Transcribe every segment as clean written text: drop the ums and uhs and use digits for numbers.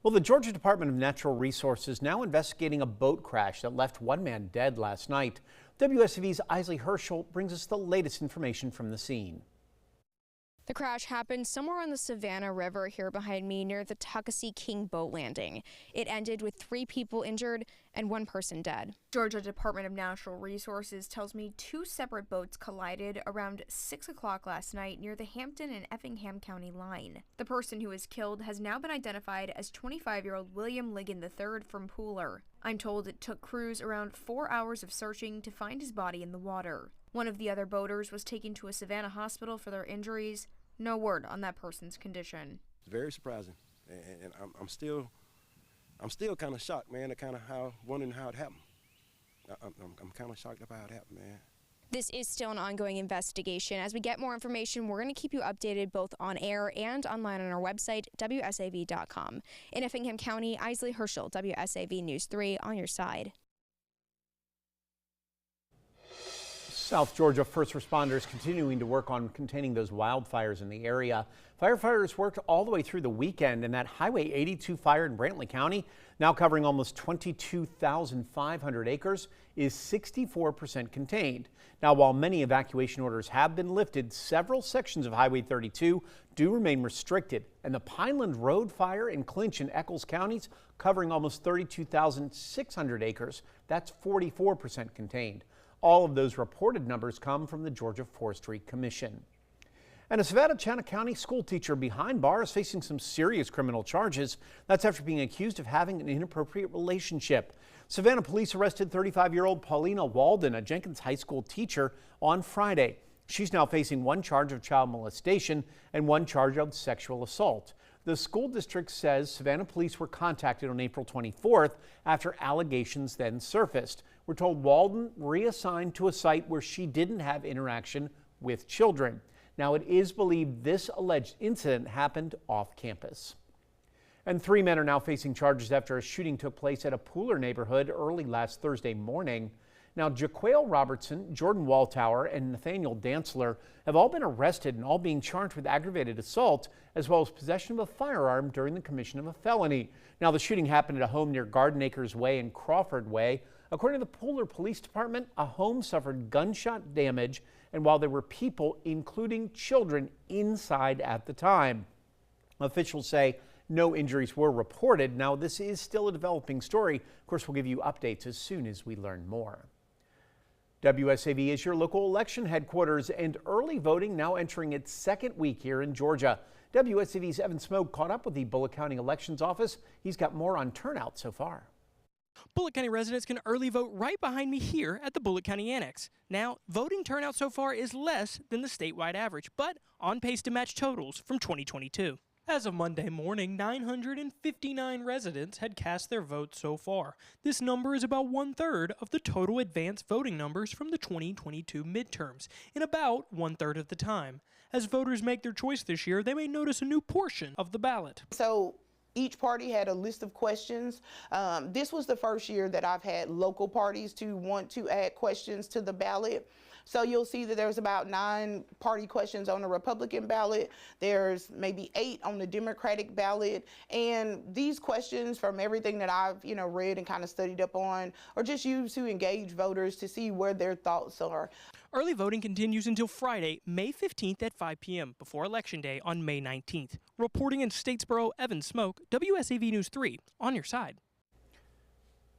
Well, the Georgia Department of Natural Resources is now investigating a boat crash that left one man dead last night. WSAV's Isley Herschel brings us the latest information from the scene. The crash happened somewhere on the Savannah River here behind me near the Tuckasee King boat landing. It ended with 3 people injured and 1 person dead. Georgia Department of Natural Resources tells me 2 separate boats collided around 6 o'clock last night near the Hampton and Effingham County line. The person who was killed has now been identified as 25-year-old William Ligon III from Pooler. I'm told it took crews around 4 hours of searching to find his body in the water. One of the other boaters was taken to a Savannah hospital for their injuries. No word on that person's condition. It's very surprising, and I'm still kind of shocked, man. Wondering how it happened. I'm kind of shocked about how it happened, man. This is still an ongoing investigation. As we get more information, we're going to keep you updated both on air and online on our website, WSAV.com. In Effingham County, Isley Herschel, WSAV News 3, on your side. South Georgia first responders continuing to work on containing those wildfires in the area. Firefighters worked all the way through the weekend, and that Highway 82 fire in Brantley County, now covering almost 22,500 acres, is 64% contained. Now, while many evacuation orders have been lifted, several sections of Highway 32 do remain restricted, and the Pineland Road fire in Clinch and Eccles counties, covering almost 32,600 acres, that's 44% contained. All of those reported numbers come from the Georgia Forestry Commission. And a Savannah County school teacher behind bars facing some serious criminal charges. That's after being accused of having an inappropriate relationship. Savannah police arrested 35-year-old Paulina Walden, a Jenkins High School teacher, on Friday. She's now facing 1 charge of child molestation and 1 charge of sexual assault. The school district says Savannah police were contacted on April 24th after allegations then surfaced. We're told Walden reassigned to a site where she didn't have interaction with children. Now, it is believed this alleged incident happened off campus. And 3 men are now facing charges after a shooting took place at a Pooler neighborhood early last Thursday morning. Now, Jaquail Robertson, Jordan Waltower, and Nathaniel Dantzler have all been arrested and all being charged with aggravated assault, as well as possession of a firearm during the commission of a felony. Now, the shooting happened at a home near Garden Acres Way and Crawford Way. According to the Pooler Police Department, a home suffered gunshot damage, and while there were people, including children, inside at the time. Officials say no injuries were reported. Now, this is still a developing story. Of course, we'll give you updates as soon as we learn more. WSAV is your local election headquarters, and early voting now entering its 2nd week here in Georgia. WSAV's Evan Smoke caught up with the Bullitt County Elections Office. He's got more on turnout so far. Bullitt County residents can early vote right behind me here at the Bullitt County Annex. Now, voting turnout so far is less than the statewide average, but on pace to match totals from 2022. As of Monday morning, 959 residents had cast their votes so far. This number is about 1/3 of the total advanced voting numbers from the 2022 midterms, in about 1/3 of the time. As voters make their choice this year, they may notice a new portion of the ballot. So each party had a list of questions. This was the first year that I've had local parties to want to add questions to the ballot. So you'll see that there's about 9 party questions on the Republican ballot. There's maybe 8 on the Democratic ballot. And these questions, from everything that I've read and kind of studied up on, are just used to engage voters to see where their thoughts are. Early voting continues until Friday, May 15th at 5 p.m. before Election Day on May 19th. Reporting in Statesboro, Evan Smoke, WSAV News 3, on your side.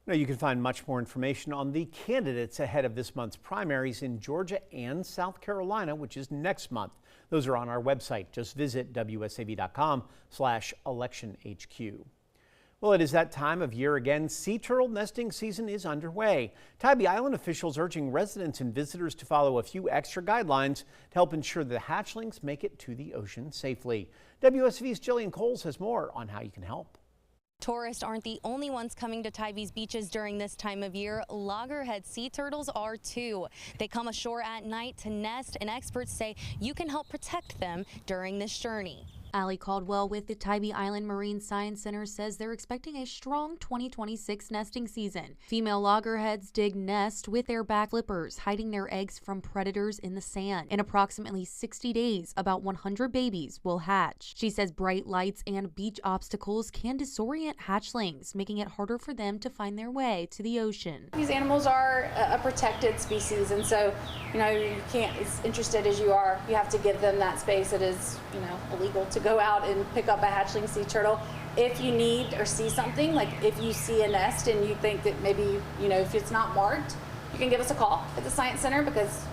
Now, you can find much more information on the candidates ahead of this month's primaries in Georgia and South Carolina, which is next month. Those are on our website. Just visit WSAV.com/electionhq. Well, it is that time of year again. Sea turtle nesting season is underway. Tybee Island officials urging residents and visitors to follow a few extra guidelines to help ensure the hatchlings make it to the ocean safely. WSV's Jillian Coles has more on how you can help. Tourists aren't the only ones coming to Tybee's beaches during this time of year. Loggerhead sea turtles are too. They come ashore at night to nest, and experts say you can help protect them during this journey. Allie Caldwell with the Tybee Island Marine Science Center says they're expecting a strong 2026 nesting season. Female loggerheads dig nest with their back flippers, hiding their eggs from predators in the sand. In approximately 60 days, about 100 babies will hatch. She says bright lights and beach obstacles can disorient hatchlings, making it harder for them to find their way to the ocean. These animals are a protected species, and so, you can't, as interested as you are, you have to give them that space. It is, illegal to go out and pick up a hatchling sea turtle. If you need or see something, like if you see a nest and you think that maybe, if it's not marked, you can give us a call at the Science Center because,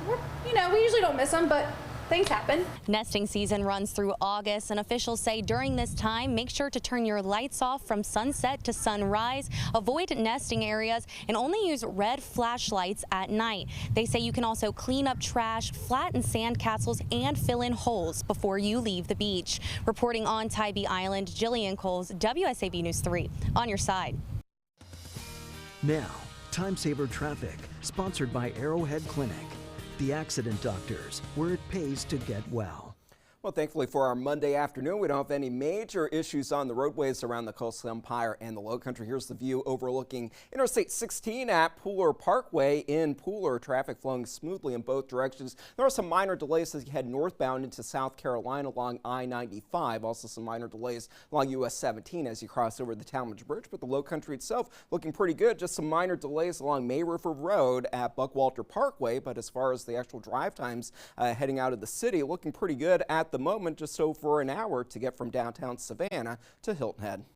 we usually don't miss them, but things happen. Nesting season runs through August, and officials say during this time, make sure to turn your lights off from sunset to sunrise, avoid nesting areas, and only use red flashlights at night. They say you can also clean up trash, flatten sand castles, and fill in holes before you leave the beach. Reporting on Tybee Island, Jillian Coles, WSAV News 3, on your side. Now, Time Saver Traffic, sponsored by Arrowhead Clinic. The accident doctors, where it pays to get well. Well, thankfully for our Monday afternoon, we don't have any major issues on the roadways around the Coastal Empire and the Low Country. Here's the view overlooking Interstate 16 at Pooler Parkway in Pooler. Traffic flowing smoothly in both directions. There are some minor delays as you head northbound into South Carolina along I-95. Also some minor delays along US 17 as you cross over the Talmadge Bridge. But the Low Country itself looking pretty good. Just some minor delays along May River Road at Buckwalter Parkway. But as far as the actual drive times heading out of the city, looking pretty good at the moment, just over an hour to get from downtown Savannah to Hilton Head.